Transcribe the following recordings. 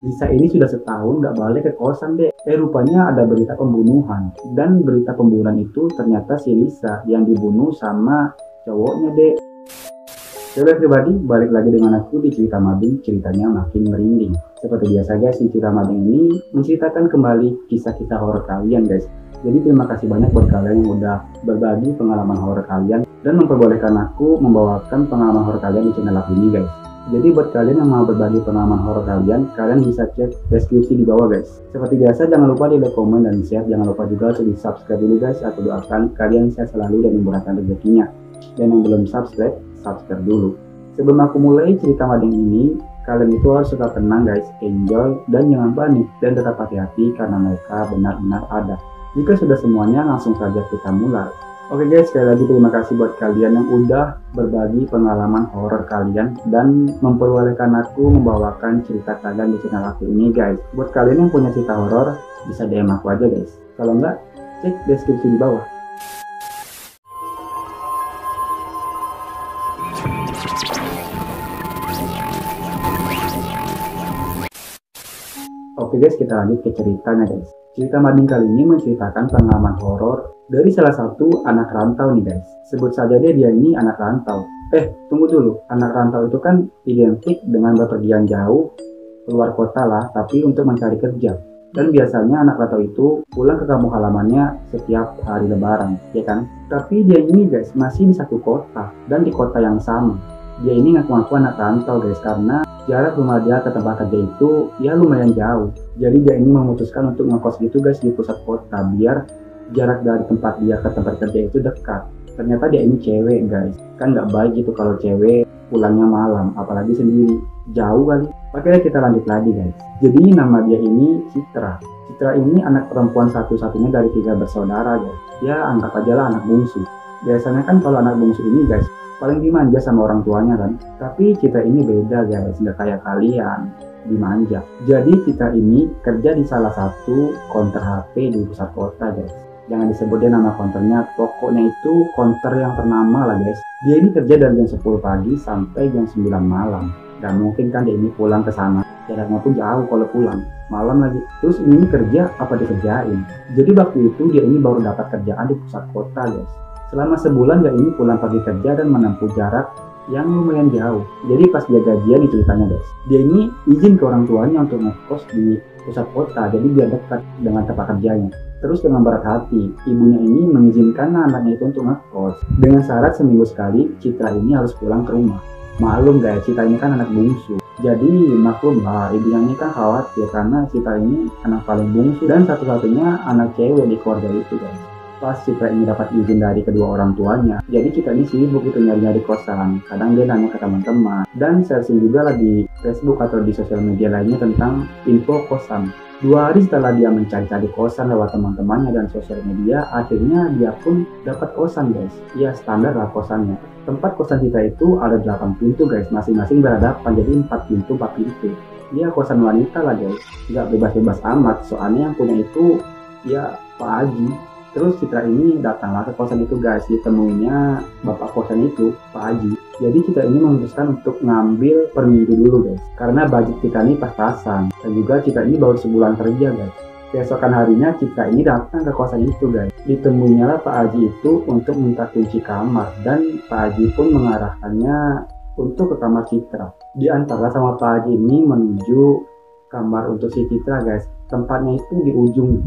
Lisa ini sudah setahun nggak balik ke kosan deh. Rupanya ada berita pembunuhan. Dan berita pembunuhan itu ternyata si Lisa yang dibunuh sama cowoknya deh. Coba pribadi, balik lagi dengan aku di cerita Mading, ceritanya makin merinding. Seperti biasa guys, di cerita Mading ini menceritakan kembali kisah-kisah horor kalian guys. Jadi terima kasih banyak buat kalian yang udah berbagi pengalaman horor kalian dan memperbolehkan aku membawakan pengalaman horor kalian di channel aku ini guys. Jadi buat kalian yang mau berbagi pengalaman horor kalian bisa cek deskripsi di bawah guys. Seperti biasa jangan lupa di like, komen, dan share. Jangan lupa juga untuk di subscribe dulu guys. Aku doakan kalian sehat selalu dan memurahkan rezekinya. Dan yang belum subscribe dulu. Sebelum aku mulai cerita Mading ini, kalian itu harus tetap tenang guys, enjoy, dan jangan panik, dan tetap hati-hati karena mereka benar-benar ada. Jika sudah semuanya, langsung saja kita mulai. Oke guys, sekali lagi terima kasih buat kalian yang udah berbagi pengalaman horor kalian dan memperbolehkan aku membawakan cerita kalian di channel aku ini guys. Buat kalian yang punya cerita horor, bisa DM aku aja guys. Kalau enggak, cek deskripsi di bawah. Oke guys, kita lanjut ke ceritanya guys. Cerita Mading kali ini menceritakan pengalaman horor dari salah satu anak rantau nih guys. Sebut saja dia ini anak rantau. Tunggu dulu. Anak rantau itu kan identik dengan bepergian jauh keluar kota lah, tapi untuk mencari kerja. Dan biasanya anak rantau itu pulang ke kampung halamannya setiap hari lebaran, ya kan? Tapi dia ini guys masih di satu kota dan di kota yang sama. Dia ini ngaku-ngaku anak rantau guys karena jarak rumah dia ke tempat kerja itu ya lumayan jauh. Jadi dia ini memutuskan untuk ngekos gitu guys di pusat kota biar jarak dari tempat dia ke tempat kerja itu dekat. Ternyata dia ini cewek guys. Kan nggak baik gitu kalau cewek pulangnya malam, apalagi sendiri. Jauh kali. Oke, kita lanjut lagi guys. Jadi nama dia ini Citra. Citra ini anak perempuan satu-satunya dari 3 bersaudara guys. Ya anggap aja lah anak bungsu. Biasanya kan kalau anak bungsu ini guys paling dimanja sama orang tuanya kan. Tapi kita ini beda guys, nggak kayak kalian dimanja. Jadi kita ini kerja di salah satu counter HP di pusat kota guys. Jangan disebut dia nama counternya, pokoknya itu counter yang ternama lah guys. Dia ini kerja dari jam 10 pagi sampai jam 9 malam. Dan mungkin kan dia ini pulang ke sana, jaraknya pun jauh kalau pulang malam lagi. Terus ini kerja apa dikerjain? Jadi waktu itu dia ini baru dapat kerjaan di pusat kota guys. Selama sebulan dia ini pulang pergi kerja dan menempuh jarak yang lumayan jauh. Jadi pas dia gajian nih ceritanya guys, dia ini izin ke orang tuanya untuk ngekos di pusat kota, jadi dia dekat dengan tempat kerjanya. Terus dengan berat hati, ibunya ini mengizinkan anaknya itu untuk ngekos dengan syarat seminggu sekali Citra ini harus pulang ke rumah. Maklum guys, Citra ini kan anak bungsu. Jadi maklum lah, ibunya ini kan khawatir karena Citra ini anak paling bungsu dan satu-satunya anak cewek di keluarga itu guys. Pas Citra ini dapat izin dari kedua orang tuanya, jadi Citra ini sibuk itu nyari-nyari kosan. Kadang dia nanya ke teman-teman dan searching juga lah di Facebook atau di sosial media lainnya tentang info kosan. 2 hari setelah dia mencari-cari kosan lewat teman-temannya dan sosial media, akhirnya dia pun dapat kosan guys. Ya standar lah kosannya. Tempat kosan kita itu ada 8 pintu guys, masing-masing berhadapan, jadi 4 pintu 4 pintu. Ya kosan wanita lah guys, nggak bebas-bebas amat, soalnya yang punya itu ya Pak Haji. Terus Citra ini datanglah ke kosan itu guys, ditemuinya bapak kosan itu, Pak Haji. Jadi Citra ini memutuskan untuk ngambil per minggu dulu guys, karena budget kita ini pas-pasan. Dan juga Citra ini baru sebulan kerja guys. Keesokan harinya Citra ini datang ke kosan itu guys. Ditemuinya lah Pak Haji itu untuk minta kunci kamar. Dan Pak Haji pun mengarahkannya untuk ke kamar Citra. Diantarlah sama Pak Haji ini menuju kamar untuk si Citra guys. Tempatnya itu di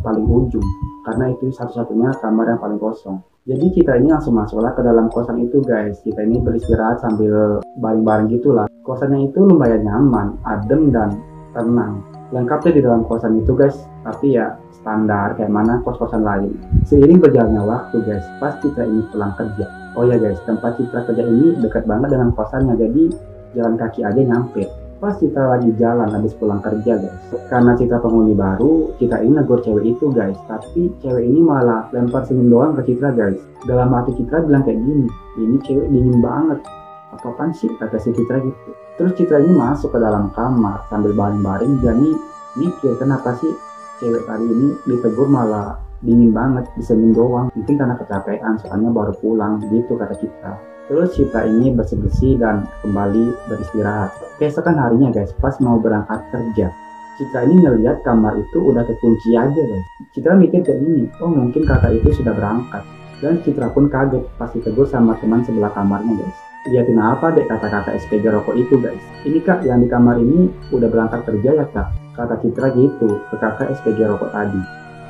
paling ujung, karena itu satu-satunya kamar yang paling kosong. Jadi kita ini langsung masuklah ke dalam kosan itu guys. Kita ini beristirahat sambil bareng-bareng gitulah. Kosannya itu lumayan nyaman, adem dan tenang. Lengkapnya di dalam kosan itu guys, tapi ya standar kayak mana kos-kosan lain. Seiring berjalannya waktu guys, pas kita ini pulang kerja. Oh ya guys, tempat Citra kerja ini dekat banget dengan kosannya, jadi jalan kaki aja nyampe. Pas Citra lagi jalan habis pulang kerja guys, karena Citra penghuni baru, kita ini negur cewek itu guys. Tapi cewek ini malah lempar senyum doang ke Citra guys. Dalam hati Citra bilang kayak gini, ini cewek dingin banget, apaan sih kata si Citra gitu. Terus Citra ini masuk ke dalam kamar sambil baring-baring. Dia nih mikir kenapa sih cewek kali ini ditegur malah dingin banget, disenyum doang. Mungkin karena kecapean soalnya baru pulang gitu kata Citra. Terus Citra ini bersih-bersih dan kembali beristirahat. Keesokan harinya guys, pas mau berangkat kerja, Citra ini ngeliat kamar itu udah terkunci aja guys. Citra mikir kayak gini, oh mungkin kakak itu sudah berangkat. Dan Citra pun kaget pas ditegur sama teman sebelah kamarnya guys. Liatin apa dek, kata kakak SPG rokok itu guys. Ini kak yang di kamar ini udah berangkat kerja ya kak, kata Citra gitu ke kakak SPG rokok tadi.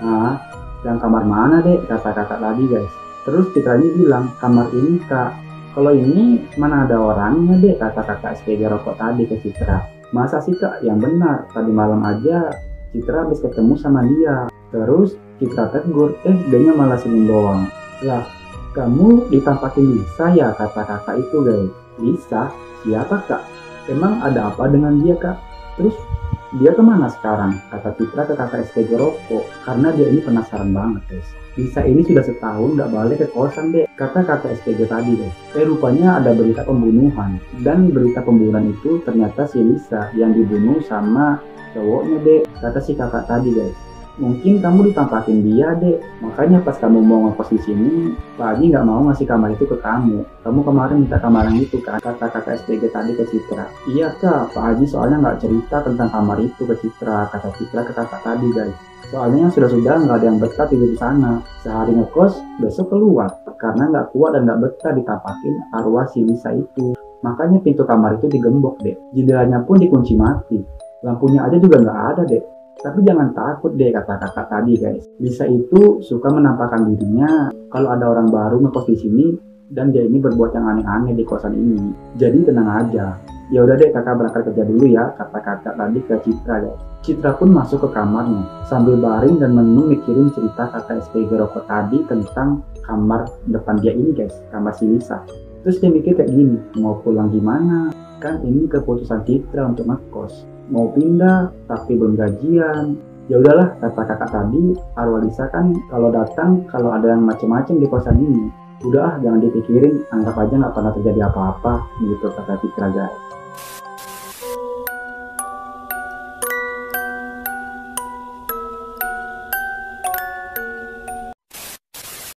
Nah, yang kamar mana dek, kata kakak tadi guys. Terus Citra ini bilang, kamar ini kak. Kalau ini mana ada orangnya dek, kata kakak SPG rokok tadi ke Citra. Masa sih kak, yang benar, tadi malam aja Citra habis ketemu sama dia. Terus Citra tegur, dianya malah senyum doang. Lah, kamu ditampakin Lisa ya, kata kakak itu guys. Lisa? Siapa kak? Emang ada apa dengan dia kak? Terus dia kemana sekarang? Kata Citra ke kakak SPG rokok, karena dia ini penasaran banget guys. Lisa ini sudah setahun gak balik ke kosan deh, kata kakak SPG tadi deh. Rupanya ada berita pembunuhan, dan berita pembunuhan itu ternyata si Lisa yang dibunuh sama cowoknya deh, kata si kakak tadi guys. Mungkin kamu ditampakin dia deh, makanya pas kamu mau ngekos di sini, Pak Haji nggak mau ngasih kamar itu ke kamu. Kamu kemarin minta kamar yang itu kan, kata kakak SPG tadi ke Citra. Iya kak, Pak Haji soalnya nggak cerita tentang kamar itu ke Citra, kata Citra ke kakak tadi guys. Soalnya sudah nggak ada yang betah tidur di sana. Sehari ngekos, besok keluar, karena nggak kuat dan nggak betah ditampakin arwah si Lisa itu. Makanya pintu kamar itu digembok deh, jendelanya pun dikunci mati, lampunya aja juga nggak ada deh. Tapi jangan takut deh, kata kakak tadi guys. Lisa itu suka menampakkan dirinya kalau ada orang baru ngekos di sini dan dia ini berbuat yang aneh-aneh di kosan ini. Jadi tenang aja. Ya udah deh kakak berangkat kerja dulu ya, kata kakak tadi ke Citra guys. Citra pun masuk ke kamarnya sambil baring dan menung mikirin cerita kakak SPG rokok tadi tentang kamar depan dia ini guys, kamar si Lisa. Terus dia mikir kayak gini, mau pulang gimana? Kan ini keputusan Citra untuk ngekos. Mau pindah tapi belum gajian. Ya udahlah, kata kakak tadi, arwah Lisa kan kalau datang kalau ada yang macem-macem di kosan ini, udah jangan dipikirin, anggap aja nggak pernah terjadi apa-apa gitu, kata Citra guys.